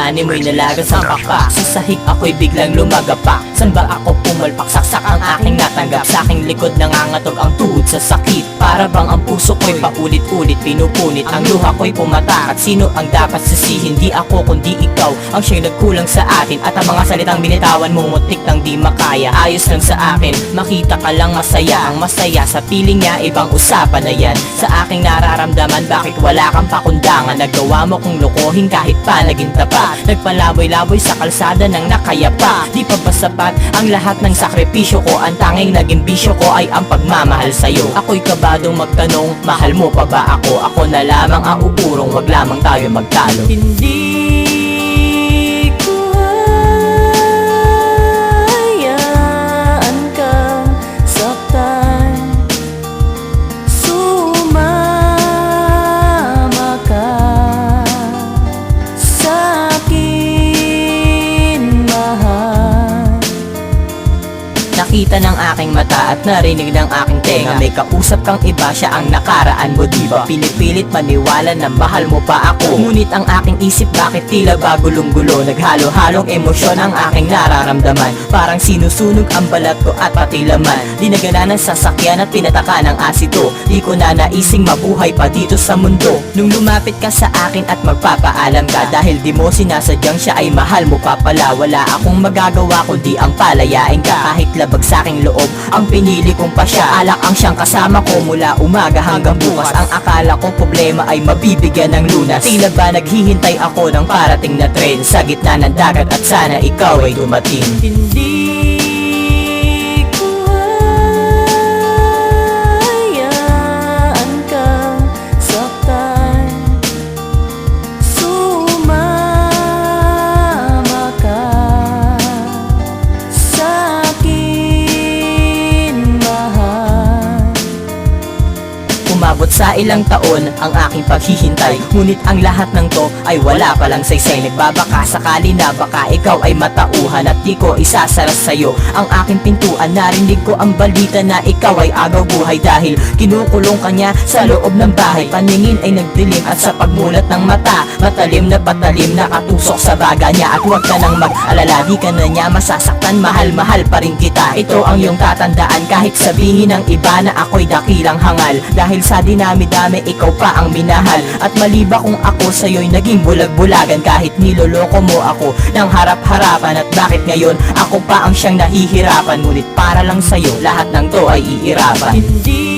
animoy nalagas ang pakpak. Sa sahig ako'y biglang lumagapak. San ba ako pumalpak? Saksak ang aking natanggap. Sa aking likod nangangatog ang tuhod sa sakit. Para bang ang puso ko'y paulit-ulit pinupunit. Ang luha ko'y pumatak. At sino ang dapat sisihin? Di ako kundi ikaw ang siyang nagkulang sa atin. At ang mga salitang binitawan mo mutik nang di makaya. Ayos lang sa akin, makita ka lang masaya. Ang masaya sa piling niya ibang usapan na yan. Sa aking nararamdaman, bakit wala kang pakundangan? Nagawa mo kong lokohin kahit pa naging tapat. Nagpalaboy-laboy sa kalsada ng nakayapa. Di pa ba sapat ang lahat ng sakripisyo ko? Ang tanging naging bisyo ko ay ang pagmamahal sa'yo. Ako'y kabadong magtanong, mahal mo pa ba ako? Ako na lamang ang uurong, wag lamang tayo magtalo. Hindi ko hayaan kang saktan. Sumama ka sa'kin, mahal. Nakita ng aking mata at narinig ng aking tenga. May kausap kang iba, siya ang nakaraan mo, diba? Pinipilit maniwala na mahal mo pa ako. Ngunit ang aking isip bakit tila ba gulong-gulo? Naghalo-halong emosyon ang aking nararamdaman. Parang sinusunog ang balat ko at pati laman. Dinagana ng sasakyan at pinataka ng asito. Di ko na naising mabuhay pa dito sa mundo. Nung lumapit ka sa akin at magpapaalam ka, dahil di mo sinasadyang siya ay mahal mo pa pala. Wala akong magagawa kundi ang palayain ka. Kahit labag sa aking loob, ang pinili kong pa siya. Alak ang siyang kasama ko mula umaga hanggang bukas. Ang akala ko problema ay mabibigyan ng lunas. Tila ba naghihintay ako ng parating na tren sa gitna ng dagat at sana ikaw ay dumating. Hindi ko hayaan kang saktan. Sumama ka sa'kin, mahal. Umabot sa ilang taon ang aking paghihintay, ngunit ang lahat ng to ay wala palang saysay. Nagbabaka sakali na baka ikaw ay matauhan at di ko isasara sa'yo ang aking pintuan. Narinig ko ang balita na ikaw ay agaw buhay dahil kinukulong ka niya sa loob ng bahay. Paningin ay nagdilim at sa pagmulat ng mata, matalim na patalim nakatusok sa baga niya. At huwag ka nang mag-alala, di ka na niya masasaktan, mahal-mahal pa rin kita. Ito ang iyong tatandaan kahit sabihin ng iba na ako'y dakilang hangal. Dahil sa dinami-dami ikaw pa ang minahal. At mali ba kung ako sa'yo'y naging bulag-bulagan kahit niloloko mo ako ng harap-harapan? At bakit ngayon ako pa ang siyang nahihirapan? Ngunit para lang sa'yo lahat ng to ay iirapan. Hindi